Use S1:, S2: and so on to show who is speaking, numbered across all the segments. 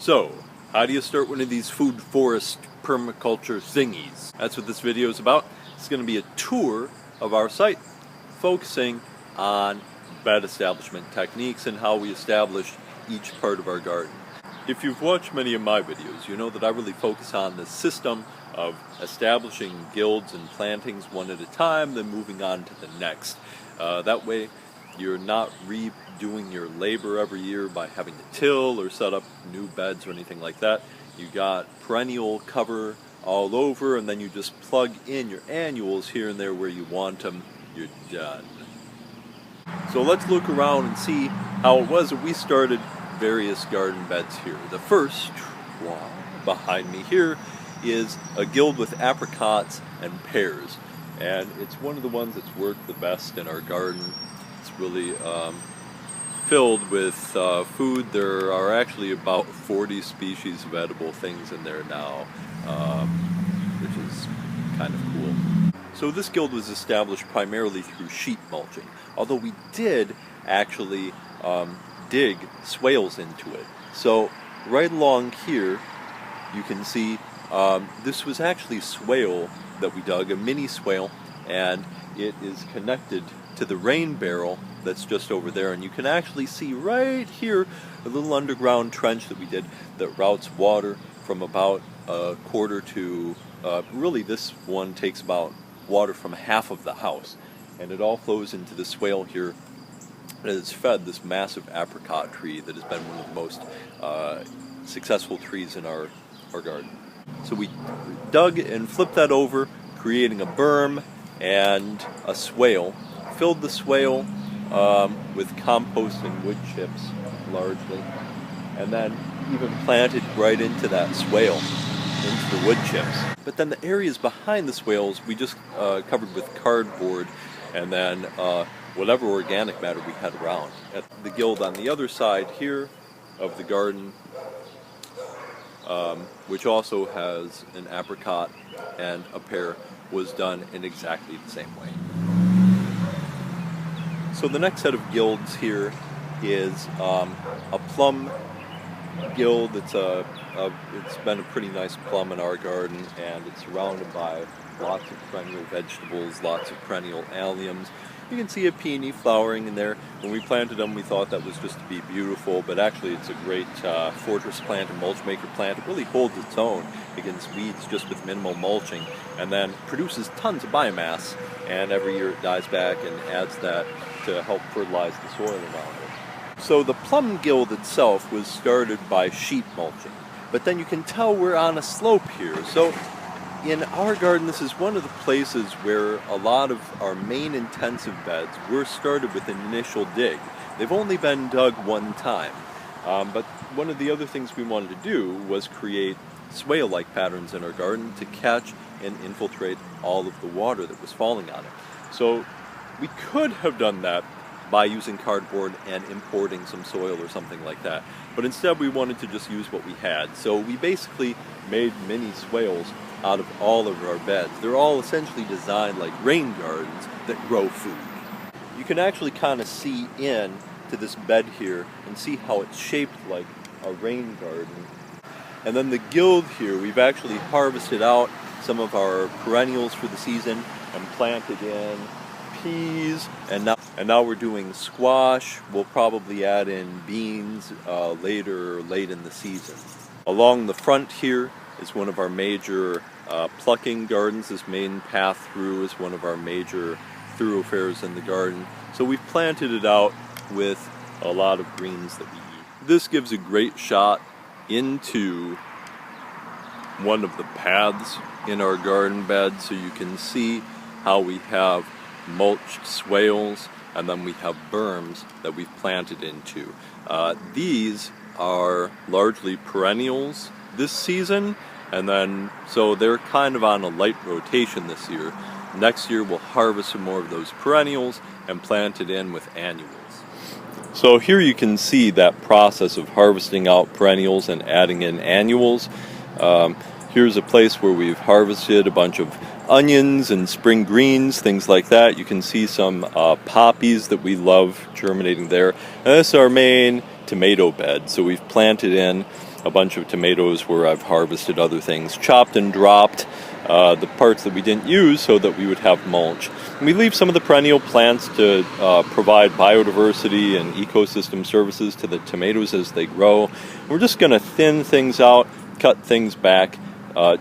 S1: So, how do you start one of these food forest permaculture thingies? That's what this video is about. It's going to be a tour of our site, focusing on bed establishment techniques and how we establish each part of our garden. If you've watched many of my videos, you know that I really focus on the system of establishing guilds and plantings one at a time, then moving on to the next. That way, you're not redoing your labor every year by having to till or set up new beds or anything like that. You got perennial cover all over, and then you just plug in your annuals here and there where you want them. You're done. So let's look around and see how it was that we started various garden beds here. The first behind me here is a guild with apricots and pears, and it's one of the ones that's worked the best in our garden. It's really filled with food. There are actually about 40 species of edible things in there now, which is kind of cool. So this guild was established primarily through sheet mulching, although we did actually dig swales into it. So right along here you can see this was actually swale that we dug, a mini swale, and it is connected to the rain barrel that's just over there, and you can actually see right here a little underground trench that we did that routes water from about a quarter to really this one takes about water from half of the house, and it all flows into the swale here. It has fed this massive apricot tree that has been one of the most successful trees in our garden. So we dug and flipped that over, creating a berm and a swale. Filled the swale with compost and wood chips, largely, and then even planted right into that swale, into the wood chips. But then the areas behind the swales we just covered with cardboard, and then whatever organic matter we had around. At the guild on the other side here of the garden, which also has an apricot and a pear, was done in exactly the same way. So the next set of guilds here is a plum guild. It's been a pretty nice plum in our garden, and it's surrounded by lots of perennial vegetables, lots of perennial alliums. You can see a peony flowering in there. When we planted them, we thought that was just to be beautiful, but actually it's a great fortress plant and mulch maker plant. It really holds its own against weeds just with minimal mulching, and then produces tons of biomass, and every year it dies back and adds that to help fertilize the soil around it. So the Plum Guild itself was started by sheet mulching, but then you can tell we're on a slope here. So in our garden, this is one of the places where a lot of our main intensive beds were started with an initial dig. They've only been dug one time, but one of the other things we wanted to do was create swale-like patterns in our garden to catch and infiltrate all of the water that was falling on it. So we could have done that by using cardboard and importing some soil or something like that, but instead we wanted to just use what we had. So we basically made mini swales out of all of our beds. They're all essentially designed like rain gardens that grow food. You can actually kind of see in to this bed here and see how it's shaped like a rain garden. And then the guild here, we've actually harvested out some of our perennials for the season and planted in peas, and now we're doing squash. We'll probably add in beans late in the season. Along the front here is one of our major plucking gardens. This main path through is one of our major thoroughfares in the garden. So we've planted it out with a lot of greens that we eat. This gives a great shot into one of the paths in our garden bed, so you can see how we have mulched swales, and then we have berms that we've planted into. These are largely perennials this season, and then so they're kind of on a light rotation this year. Next year we'll harvest some more of those perennials and plant it in with annuals. So here you can see that process of harvesting out perennials and adding in annuals. Here's a place where we've harvested a bunch of onions and spring greens, things like that. You can see some poppies that we love germinating there. And this is our main tomato bed. So we've planted in a bunch of tomatoes where I've harvested other things, chopped and dropped the parts that we didn't use so that we would have mulch. And we leave some of the perennial plants to provide biodiversity and ecosystem services to the tomatoes as they grow. We're just going to thin things out, cut things back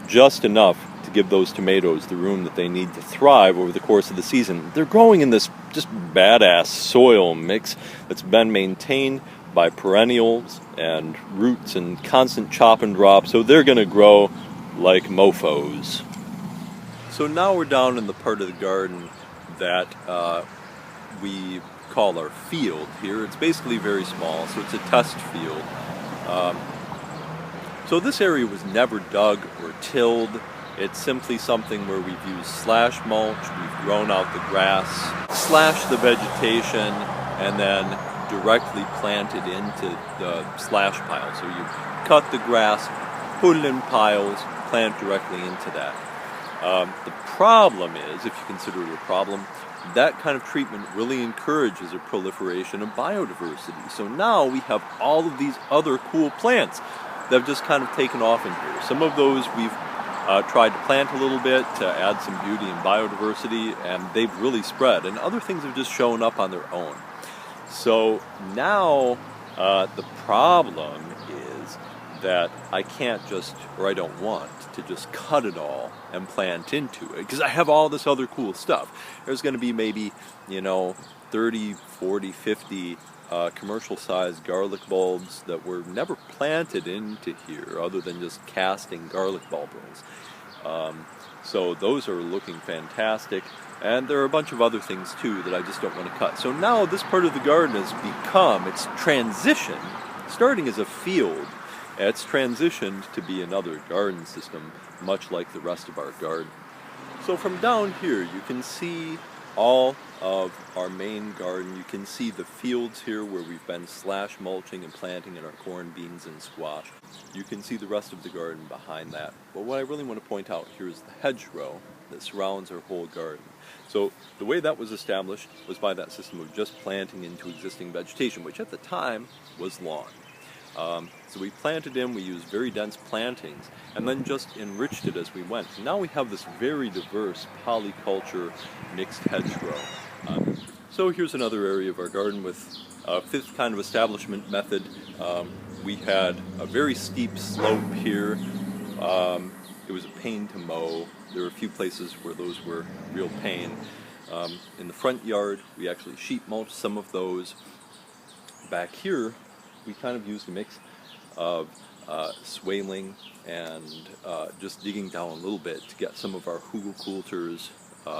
S1: just enough to give those tomatoes the room that they need to thrive over the course of the season. They're growing in this just badass soil mix that's been maintained by perennials and roots and constant chop and drop, so they're going to grow like mofos. So now we're down in the part of the garden that we call our field here. It's basically very small, so it's a test field. So this area was never dug or tilled. It's simply something where we've used slash mulch, we've grown out the grass, slashed the vegetation, and then directly planted into the slash pile. So you cut the grass, put it in piles, plant directly into that. The problem is, if you consider it a problem, that kind of treatment really encourages a proliferation of biodiversity. So now we have all of these other cool plants that have just kind of taken off in here. Some of those we've tried to plant a little bit to add some beauty and biodiversity, and they've really spread. And other things have just shown up on their own. So now the problem is that I can't just, or I don't want to just cut it all and plant into it, because I have all this other cool stuff. There's going to be maybe, 30, 40, 50 commercial-sized garlic bulbs that were never planted into here other than just casting garlic bulbils. So those are looking fantastic, and there are a bunch of other things too that I just don't want to cut. So now this part of the garden has become, it's transitioned, starting as a field, it's transitioned to be another garden system, much like the rest of our garden. So from down here you can see all of our main garden. You can see the fields here where we've been slash mulching and planting in our corn, beans, and squash. You can see the rest of the garden behind that. But what I really want to point out here is the hedgerow that surrounds our whole garden. So the way that was established was by that system of just planting into existing vegetation, which at the time was lawn. So we planted in, we used very dense plantings, and then just enriched it as we went. Now we have this very diverse polyculture mixed hedgerow. So here's another area of our garden with a fifth kind of establishment method. We had a very steep slope here. It was a pain to mow. There were a few places where those were real pain. In the front yard, we actually sheet mulched some of those. Back here, we kind of used a mix of swaling and just digging down a little bit to get some of our hugelkulturs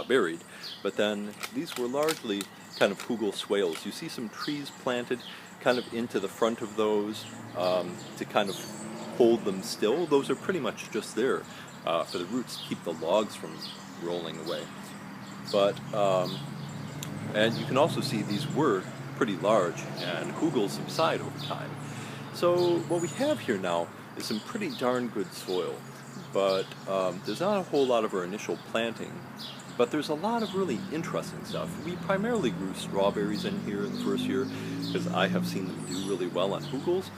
S1: buried. But then these were largely kind of hugel swales. You see some trees planted kind of into the front of those to kind of hold them still. Those are pretty much just there for the roots to keep the logs from rolling away. But and you can also see these were pretty large, and hugels subside over time. So what we have here now is some pretty darn good soil, but there's not a whole lot of our initial planting, but there's a lot of really interesting stuff. We primarily grew strawberries in here in the first year because I have seen them do really well on hugels.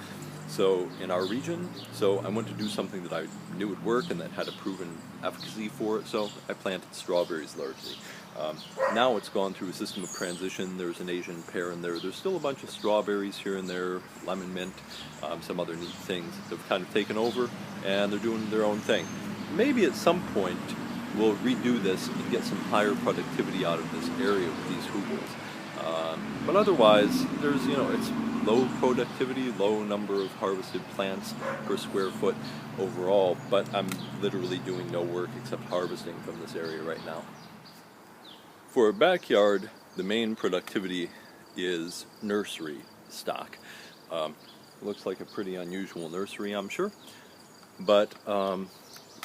S1: So in our region, so I wanted to do something that I knew would work and that had a proven efficacy for it, so I planted strawberries largely. Now it's gone through a system of transition. There's an Asian pear in there. There's still a bunch of strawberries here and there, lemon mint, some other neat things that have kind of taken over, and they're doing their own thing. Maybe at some point we'll redo this and get some higher productivity out of this area with these hugels. But otherwise, there's, it's low productivity, low number of harvested plants per square foot overall, but I'm literally doing no work except harvesting from this area right now. For a backyard, the main productivity is nursery stock. Looks like a pretty unusual nursery, I'm sure. But,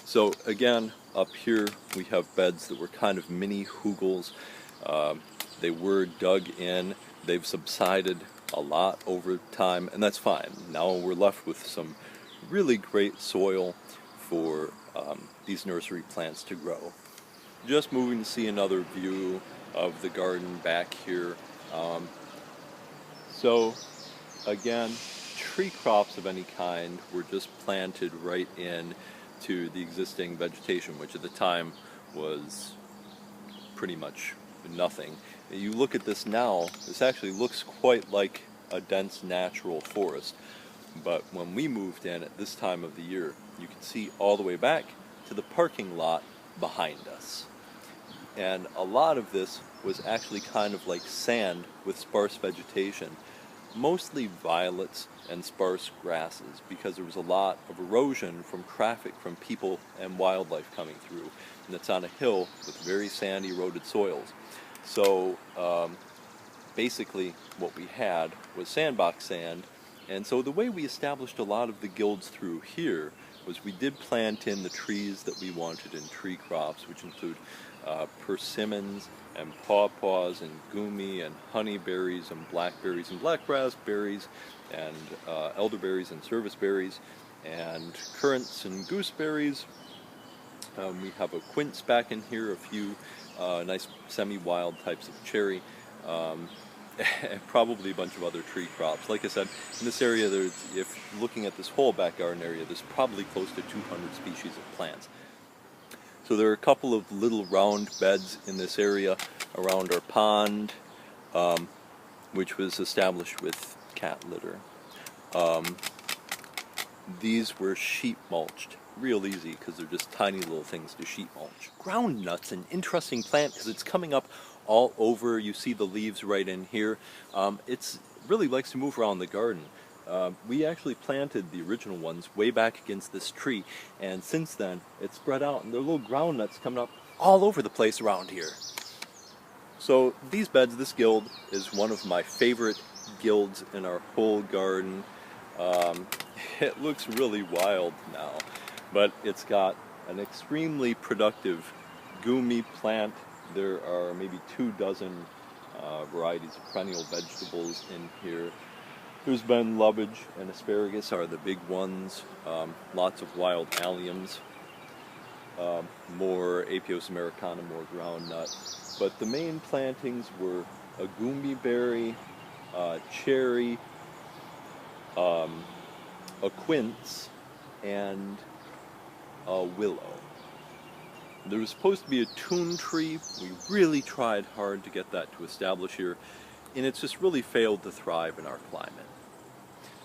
S1: so again, up here we have beds that were kind of mini hugels. They were dug in. They've subsided a lot over time, and that's fine. Now we're left with some really great soil for these nursery plants to grow. Just moving to see another view of the garden back here. So again, tree crops of any kind were just planted right in to the existing vegetation, which at the time was pretty much nothing. You look at this now, this actually looks quite like a dense natural forest. But when we moved in at this time of the year, you can see all the way back to the parking lot behind us. And a lot of this was actually kind of like sand with sparse vegetation, mostly violets and sparse grasses, because there was a lot of erosion from traffic from people and wildlife coming through. And it's on a hill with very sandy, eroded soils. So basically what we had was sandbox sand. And so the way we established a lot of the guilds through here was we did plant in the trees that we wanted in tree crops, which include persimmons and pawpaws and gumi and honeyberries and blackberries and black raspberries and elderberries and serviceberries and currants and gooseberries. We have a quince back in here, a few nice semi-wild types of cherry, and probably a bunch of other tree crops. Like I said, in this area, if looking at this whole back garden area, there's probably close to 200 species of plants. So there are a couple of little round beds in this area around our pond, which was established with cat litter. These were sheep mulched. Real easy, because they're just tiny little things to sheet mulch. Groundnut's an interesting plant because it's coming up all over. You see the leaves right in here. It really likes to move around the garden. We actually planted the original ones way back against this tree, and since then it's spread out, and there are little groundnuts coming up all over the place around here. So these beds, this guild, is one of my favorite guilds in our whole garden. It looks really wild now, but it's got an extremely productive gumi plant. There are maybe 24 varieties of perennial vegetables in here. There's been lovage and asparagus are the big ones. Lots of wild alliums, more Apios americana, more groundnut. But the main plantings were a gumi berry, cherry, a quince, and a willow. There was supposed to be a tune tree. We really tried hard to get that to establish here, and it's just really failed to thrive in our climate.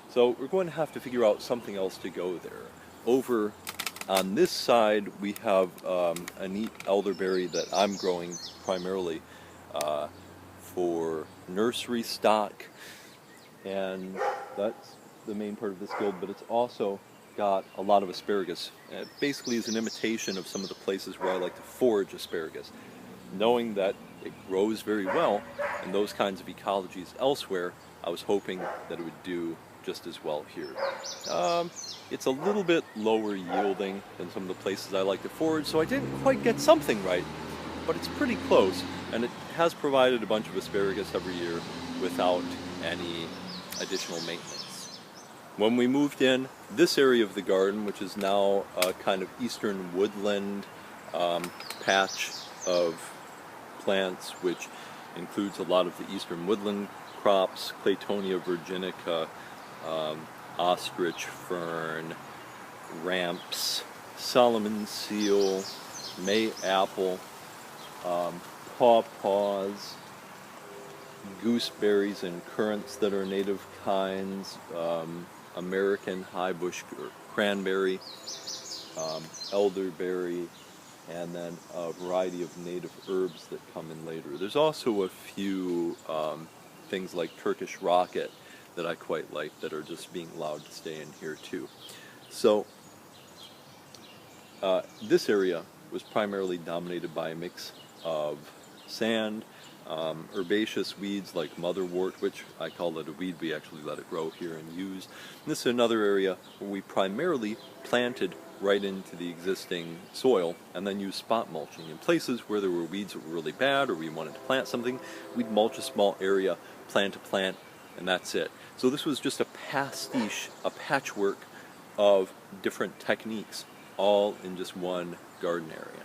S1: So we're going to have to figure out something else to go there. Over on this side, we have a neat elderberry that I'm growing primarily for nursery stock, and that's the main part of this guild, but it's also got a lot of asparagus. It basically is an imitation of some of the places where I like to forage asparagus, knowing that it grows very well in those kinds of ecologies elsewhere. I was hoping that it would do just as well here. It's a little bit lower yielding than some of the places I like to forage, so I didn't quite get something right, but it's pretty close, and it has provided a bunch of asparagus every year without any additional maintenance. When we moved in, this area of the garden, which is now a kind of eastern woodland patch of plants, which includes a lot of the eastern woodland crops, Claytonia virginica, ostrich fern, ramps, Solomon seal, May apple, pawpaws, gooseberries and currants that are native kinds, American high bush cranberry, elderberry, and then a variety of native herbs that come in later. There's also a few things like Turkish rocket that I quite like that are just being allowed to stay in here too. So this area was primarily dominated by a mix of sand, herbaceous weeds like motherwort, which I call it a weed, we actually let it grow here and use. And this is another area where we primarily planted right into the existing soil and then used spot mulching. In places where there were weeds that were really bad or we wanted to plant something, we'd mulch a small area, plant a plant, and that's it. So this was just a pastiche, a patchwork of different techniques, all in just one garden area.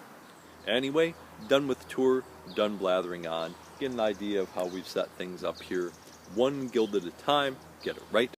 S1: Anyway, done with the tour, done blathering on. Get an idea of how we've set things up here, one guild at a time, get it right.